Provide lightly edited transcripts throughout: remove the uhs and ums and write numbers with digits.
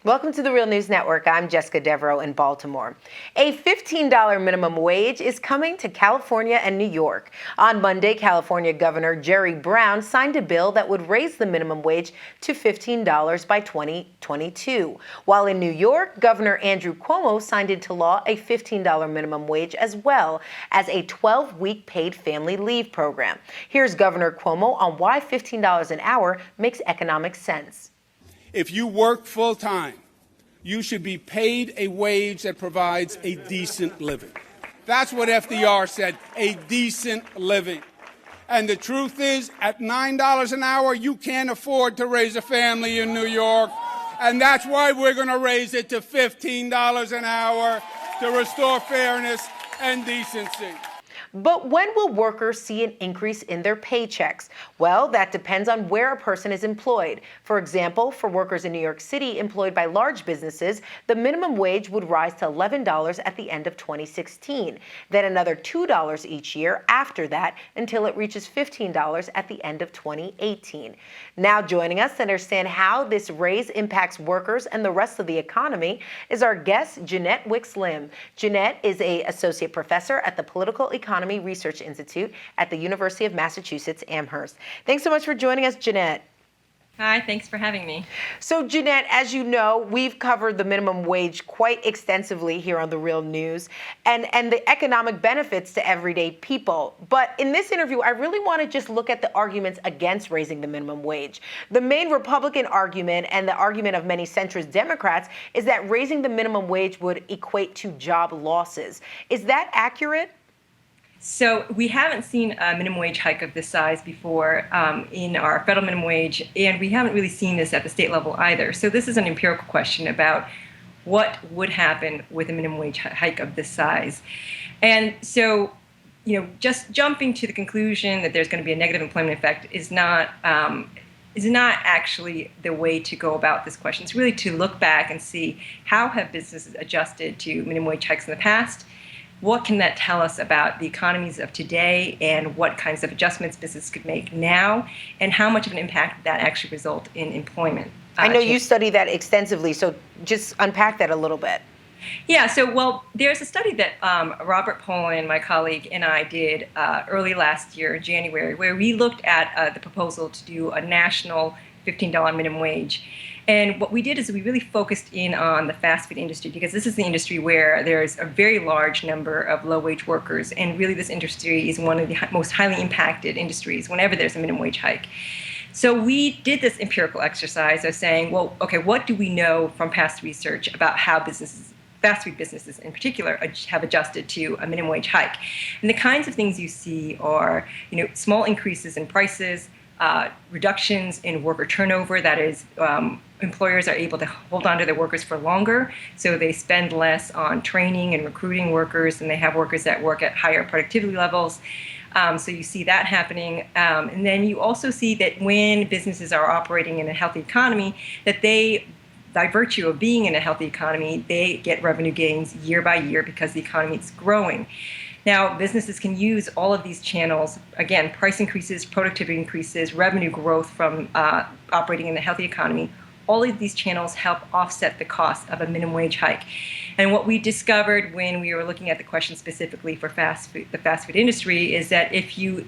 Welcome to the Real News Network. I'm Jessica Devereaux in Baltimore. A $15 minimum wage is coming to California and New York. On Monday, California Governor Jerry Brown signed a bill that would raise the minimum wage to $15 by 2022. While in New York, Governor Andrew Cuomo signed into law a $15 minimum wage as well as a 12-week paid family leave program. Here's Governor Cuomo on why $15 an hour makes economic sense. If you work full-time, you should be paid a wage that provides a decent living. That's what FDR said, a decent living. And the truth is, at $9 an hour, you can't afford to raise a family in New York. And that's why we're going to raise it to $15 an hour to restore fairness and decency. But when will workers see an increase in their paychecks? Well, that depends on where a person is employed. For example, for workers in New York City employed by large businesses, the minimum wage would rise to $11 at the end of 2016, then another $2 each year after that until it reaches $15 at the end of 2018. Now joining us to understand how this raise impacts workers and the rest of the economy is our guest, Jeanette Wicks-Lim. Jeanette is an associate professor at the Political Economy Research Institute at the University of Massachusetts Amherst. Thanks so much for joining us, Jeanette. Hi, thanks for having me. So, Jeanette, as you know, we've covered the minimum wage quite extensively here on The Real News and the economic benefits to everyday people. But in this interview, I really want to just look at the arguments against raising the minimum wage. The main Republican argument and the argument of many centrist Democrats is that raising the minimum wage would equate to job losses. Is that accurate? So we haven't seen a minimum wage hike of this size before in our federal minimum wage, and we haven't really seen this at the state level either. So this is an empirical question about what would happen with a minimum wage hike of this size. And so, just jumping to the conclusion that there's going to be a negative employment effect is not actually the way to go about this question. It's really to look back and see how have businesses adjusted to minimum wage hikes in the past. What can that tell us about the economies of today and what kinds of adjustments businesses could make now and how much of an impact that actually result in employment? I know you study that extensively, so just unpack that a little bit. Yeah, so, there's a study that Robert Poland, my colleague, and I did early last year, January, where we looked at the proposal to do a national $15 minimum wage. And what we did is we really focused in on the fast food industry because this is the industry where there's a very large number of low-wage workers. And really this industry is one of the most highly impacted industries whenever there's a minimum wage hike. So we did this empirical exercise of saying, well, okay, what do we know from past research about how fast food businesses in particular have adjusted to a minimum wage hike? And the kinds of things you see are, small increases in prices, reductions in worker turnover, that is, employers are able to hold on to their workers for longer, so they spend less on training and recruiting workers, and they have workers that work at higher productivity levels. So you see that happening. And then you also see that when businesses are operating in a healthy economy, that they, by virtue of being in a healthy economy, they get revenue gains year by year because the economy is growing. Now, businesses can use all of these channels, again, price increases, productivity increases, revenue growth from operating in a healthy economy. All of these channels help offset the cost of a minimum wage hike. And what we discovered when we were looking at the question specifically for the fast food industry is that if you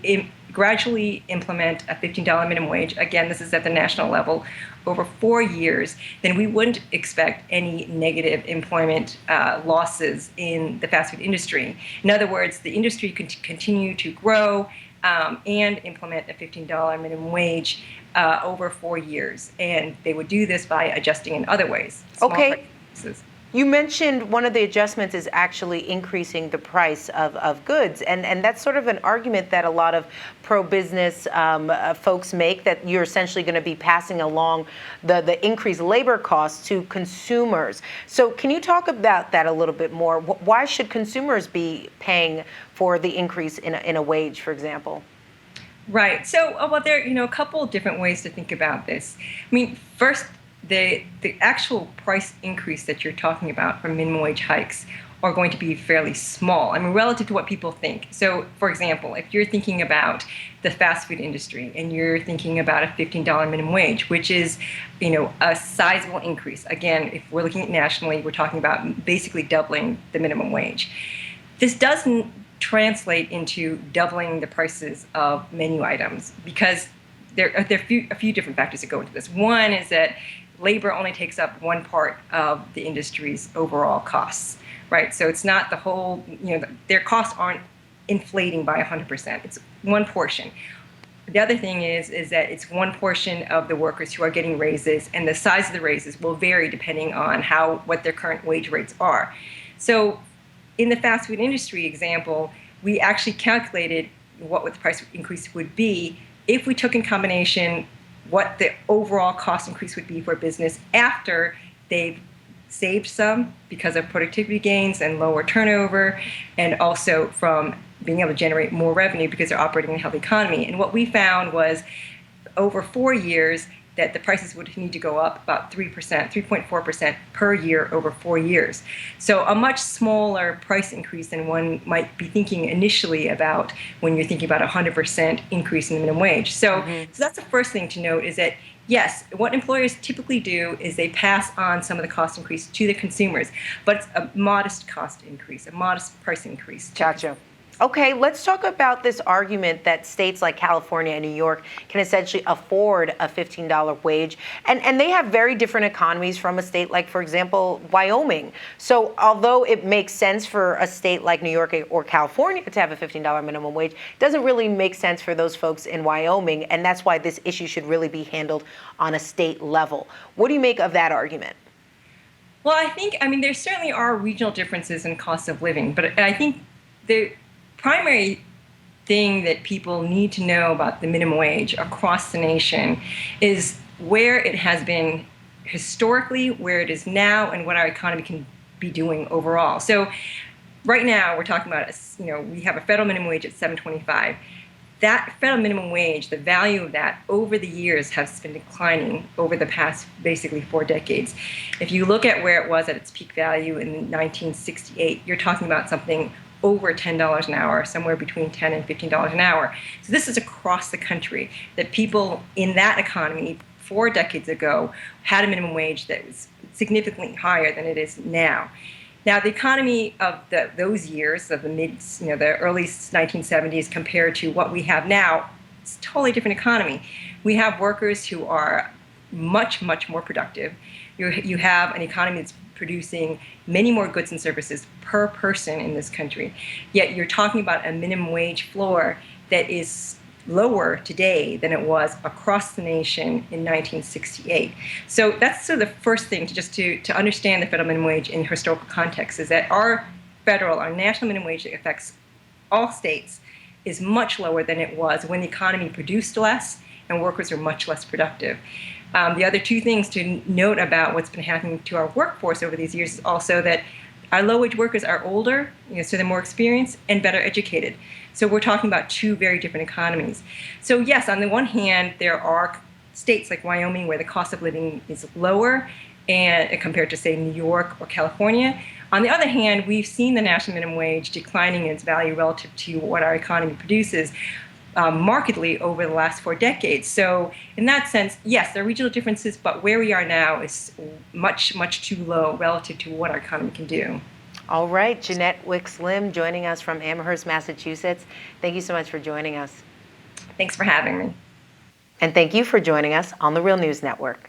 gradually implement a $15 minimum wage, again, this is at the national level, over 4 years, then we wouldn't expect any negative employment losses in the fast food industry. In other words, the industry could continue to grow and implement a $15 minimum wage over 4 years. And they would do this by adjusting in other ways. Okay. You mentioned one of the adjustments is actually increasing the price of goods. And that's sort of an argument that a lot of pro-business folks make, that you're essentially going to be passing along the increased labor costs to consumers. So can you talk about that a little bit more? Why should consumers be paying for the increase in a wage, for example? Right. So, there are a couple of different ways to think about this. I mean, first, the actual price increase that you're talking about from minimum wage hikes are going to be fairly small. I mean, relative to what people think. So, for example, if you're thinking about the fast food industry and you're thinking about a $15 minimum wage, which is, a sizable increase. Again, if we're looking at nationally, we're talking about basically doubling the minimum wage. This doesn't translate into doubling the prices of menu items because there are a few different factors that go into this. One is that labor only takes up one part of the industry's overall costs, right? So it's not the whole, their costs aren't inflating by 100%. It's one portion. The other thing is that it's one portion of the workers who are getting raises, and the size of the raises will vary depending on what their current wage rates are. So in the fast food industry example, we actually calculated what the price increase would be if we took in combination what the overall cost increase would be for a business after they've saved some because of productivity gains and lower turnover, and also from being able to generate more revenue because they're operating in a healthy economy. And what we found was over 4 years that the prices would need to go up about 3%, 3.4% per year over 4 years. So a much smaller price increase than one might be thinking initially about when you're thinking about a 100% increase in the minimum wage. So that's the first thing to note is that, yes, what employers typically do is they pass on some of the cost increase to the consumers, but it's a modest cost increase, a modest price increase. Gotcha. Okay, let's talk about this argument that states like California and New York can essentially afford a $15 wage. And they have very different economies from a state like, for example, Wyoming. So although it makes sense for a state like New York or California to have a $15 minimum wage, it doesn't really make sense for those folks in Wyoming. And that's why this issue should really be handled on a state level. What do you make of that argument? Well, there certainly are regional differences in cost of living, but I think the primary thing that people need to know about the minimum wage across the nation is where it has been historically, where it is now, and what our economy can be doing overall. So right now we're talking about, we have a federal minimum wage at $7.25. That federal minimum wage, the value of that over the years has been declining over the past basically 4 decades. If you look at where it was at its peak value in 1968, you're talking about something over $10 an hour, somewhere between $10 and $15 an hour. So this is across the country, that people in that economy 4 decades ago had a minimum wage that was significantly higher than it is now. Now, the economy of those years, of the early 1970s compared to what we have now, it's a totally different economy. We have workers who are much, much more productive. You have an economy that's producing many more goods and services per person in this country. Yet you're talking about a minimum wage floor that is lower today than it was across the nation in 1968. So that's sort of the first thing to understand the federal minimum wage in historical context, is that our national minimum wage that affects all states is much lower than it was when the economy produced less and workers are much less productive. The other two things to note about what's been happening to our workforce over these years is also that our low-wage workers are older, so they're more experienced and better educated. So we're talking about two very different economies. So yes, on the one hand, there are states like Wyoming where the cost of living is lower and compared to, say, New York or California. On the other hand, we've seen the national minimum wage declining in its value relative to what our economy produces markedly over the last 4 decades. So in that sense, yes, there are regional differences, but where we are now is much, much too low relative to what our economy can do. All right, Jeanette Wicks-Lim joining us from Amherst, Massachusetts. Thank you so much for joining us. Thanks for having me. And thank you for joining us on the Real News Network.